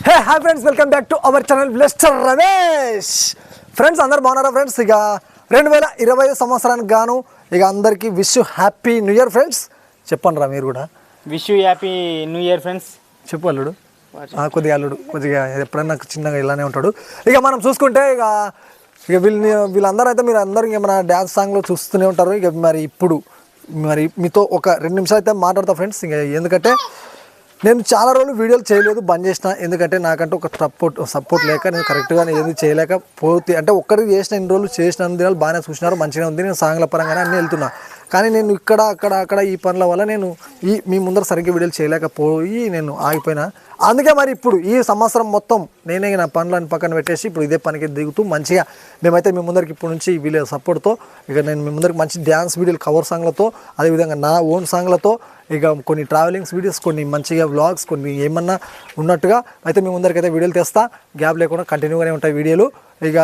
Hi friends, welcome back to our channel blaster Ramesh. Friends అందరు బాగున్నారా friends? ఇక 2020 సంవత్సరానికి గాను ఇక అందరికీ wish happy new year friends. చెప్పండి రా మీరు కూడా. Wish happy new year friends. చెప్పు అల్లుడు. కొద్దిగా అల్లుడు కొద్దిగా ఎప్పుడైనా చిన్నగా ఇలానే ఉంటాడు. ఇక మనం చూసుకుంటే ఇక వీళ్ళందరూ అయితే మీరు అందరూ ఇక మన డ్యాన్స్ సాంగ్లో చూస్తూనే ఉంటారు. ఇక ఇప్పుడు మీతో ఒక 2 నిమిషాలు అయితే మాట్లాడతా ఫ్రెండ్స్. ఇక ఎందుకంటే నేను చాలా రోజులు వీడియోలు చేయలేదు, బంద్ చేసిన. ఎందుకంటే నాకంటూ ఒక సపోర్ట్ లేక నేను కరెక్ట్గా ఏది చేయలేకపోతే, అంటే ఒక్కరికి చేసిన ఇన్ని రోజులు చేసిన దినాలు బాగానే చూసినారు, మంచిగా ఉంది. నేను సాంగ్ల పరంగానే అన్నీ వెళ్తున్నా. కానీ నేను అక్కడ ఈ పనుల వల్ల నేను మీ ముందర సరిగ్గా వీడియోలు చేయలేకపోయి నేను ఆగిపోయినా. అందుకే మరి ఇప్పుడు ఈ సంవత్సరం మొత్తం నేనే నా పనులను పక్కన పెట్టేసి ఇప్పుడు ఇదే పనికి దిగుతూ మంచిగా మేమైతే మీ ముందరికి ఇప్పుడు నుంచి వీళ్ళ సపోర్ట్తో ఇక నేను మీ ముందరికి మంచి డ్యాన్స్ వీడియోలు, కవర్ సాంగ్లతో, అదేవిధంగా నా ఓన్ సాంగ్లతో, ఇక కొన్ని ట్రావెలింగ్స్ వీడియోస్, కొన్ని మంచిగా వ్లాగ్స్, కొన్ని ఏమన్నా ఉన్నట్టుగా అయితే మీ ముందరికి అయితే వీడియోలు తెస్తా. గ్యాప్ లేకుండా కంటిన్యూగానే ఉంటాయి వీడియోలు. ఇక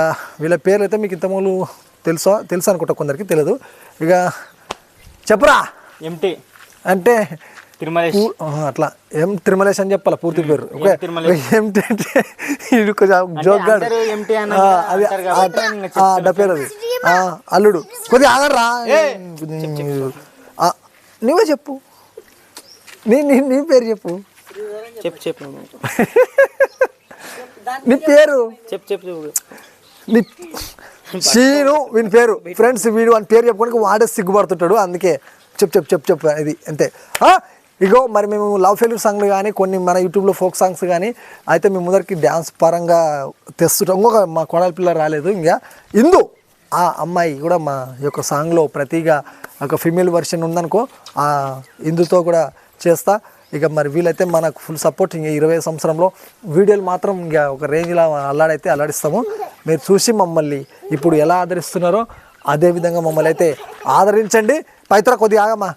వీళ్ళ పేర్లు అయితే మీకు ఇంతమూలు తెలుసు అనుకుంటా, కొందరికి తెలియదు. ఇక చెప్పురా. ఎంటీ అంటే తిరుమలేష్, అట్లా తిరుమలేష్ అని చెప్పాలి పూర్తి పేరు. ఎంటీ అంటే ఇది కొంచెం జోక్ గాడు, అది అడ్డ పేరు అది. అల్లుడు కొద్దిగా ఆగరా, నువ్వే చెప్పు. నీ పేరు చెప్పు. చెప్పు నీ పేరు చెప్పు. శీను వీని పేరు. ఫ్రెండ్స్ వీడు వాని పేరు చెప్పుకోడానికి వాడే సిగ్గుపడుతుంటాడు. అందుకే చెప్పు ఇది అంతే. ఇగో మరి మేము లవ్ ఫెయిల్యూర్ సాంగ్లు కానీ, కొన్ని మన యూట్యూబ్లో ఫోక్ సాంగ్స్ కానీ అయితే మేము ముందరికి డ్యాన్స్ పరంగా తెస్తుంటాం. ఇంకొక మా కోడల పిల్ల రాలేదు, ఇంకా ఇందు ఆ అమ్మాయి కూడా మా యొక్క సాంగ్లో ప్రతిగా ఒక ఫీమేల్ వర్షన్ ఉందనుకో, ఆ ఇందుతో కూడా చేస్తా. ఇక మరి వీళ్ళైతే మనకు ఫుల్ సపోర్ట్. ఇంకా 20 సంవత్సరంలో వీడియోలు మాత్రం ఇంకా ఒక రేంజ్లో అల్లాడిస్తాము. మీరు చూసి మమ్మల్ని ఇప్పుడు ఎలా ఆదరిస్తున్నారో అదేవిధంగా మమ్మల్ని అయితే ఆదరించండి. పైత్ర కొద్దిగా ఆగమ్మా.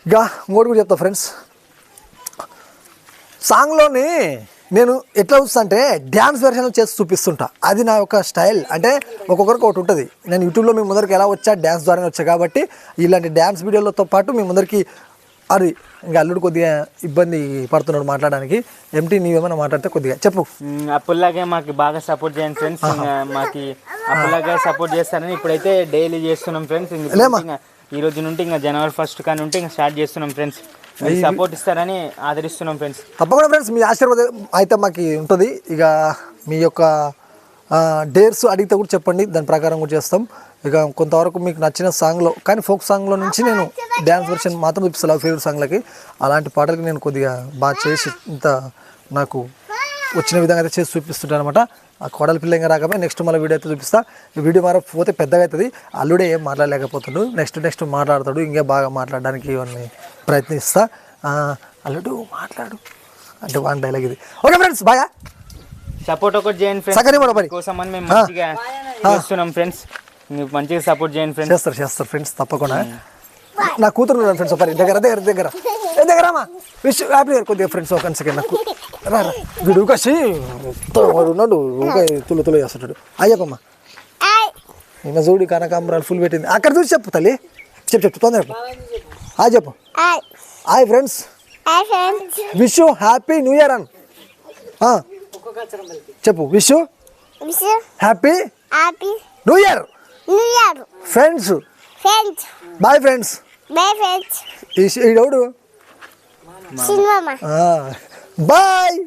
ఇక ఇంకోటి కూడా చెప్తా ఫ్రెండ్స్, సాంగ్లోని నేను ఎట్లా చూస్తా అంటే డ్యాన్స్ వెర్షన్ చేసి చూపిస్తుంటా. అది నా యొక్క స్టైల్. అంటే ఒక్కొక్కరికి ఒకటి ఉంటుంది. నేను యూట్యూబ్లో మీ ముందరికి ఎలా వచ్చా, డ్యాన్స్ ద్వారానే వచ్చా. కాబట్టి ఇలాంటి డ్యాన్స్ వీడియోలతో పాటు మీ ముందరికి అది ఇంకా అల్లుడు కొద్దిగా ఇబ్బంది పడుతున్నాడు మాట్లాడడానికి. ఎంటీ నీవేమైనా మాట్లాడితే కొద్దిగా చెప్పు. అప్పుల్లాగే మాకు బాగా సపోర్ట్ చేయండి ఫ్రెండ్స్. మాకు అప్పుల్లాగే సపోర్ట్ చేస్తారని ఇప్పుడైతే డైలీ చేస్తున్నాం ఫ్రెండ్స్. ఈ రోజు నుండి ఇంకా January 1st కానీ ఉంటే ఇంకా స్టార్ట్ చేస్తున్నాం ఫ్రెండ్స్. సపోర్ట్ ఇస్తారని ఆదరిస్తున్నాం ఫ్రెండ్స్. తప్పకుండా ఫ్రెండ్స్, మీ ఆశీర్వాదం అయితే మాకు ఉంటుంది. ఇక మీ యొక్క డేర్స్ అడిగితే కూడా చెప్పండి, దాని ప్రకారం కూడా చేస్తాం. ఇక కొంతవరకు మీకు నచ్చిన సాంగ్లో కానీ ఫోక్ సాంగ్లో నుంచి నేను డ్యాన్స్ వెర్షన్ మాత్రం చూపిస్తాను. లవ్ ఫేవరెట్ సాంగ్లకి అలాంటి పాటలకి నేను కొద్దిగా బాగా చేసి ఇంత నాకు వచ్చిన విధంగా అయితే చేసి చూపిస్తుంటాను అనమాట. ఆ కోడల పిల్ల ఇంకా రాకపోయి నెక్స్ట్ మళ్ళీ వీడియో అయితే చూపిస్తా. ఈ వీడియో పోతే పెద్దగా అవుతుంది. అల్లుడే ఏం మాట్లాడలేకపోతాడు, నెక్స్ట్ మాట్లాడతాడు. ఇంకా బాగా మాట్లాడడానికి ఇవన్నీ ప్రయత్నిస్తా. అల్లుడు మాట్లాడు అంటే వన్ డైలాగ్ ఇది. ఓకే ఫ్రెండ్స్, బాగా సపోర్ట్ ఒకటి చేయండి ఫ్రెండ్స్. కోసమని మేము మంచిగా చేస్తున్నాం ఫ్రెండ్స్. మంచిగా సపోర్ట్ చేయండి ఫ్రెండ్స్. చేస్తారు ఫ్రెండ్స్ తప్పకుండా. నా కూతురు ఫ్రెండ్స్ ఒకరి దగ్గరమ్మా విష్ హ్యాపీ ఇయర్ కొద్దిగా ఫ్రెండ్స్. ఒక సెకండ్ నాకు వీడు కాసి ఉన్నాడు, తులు చేస్తుంటాడు. అయ్యప్పమ్మా నిన్న చూడు కనకాంబరాలు ఫుల్ పెట్టింది. అక్కడ చూసి చెప్పు తల్లి, చెప్పు తొందరగా చెప్పు. Hi friends, wish happy new year అని చెప్పు. Wish happy new year friends. Bye friends. ఈడవుడు బాయ్.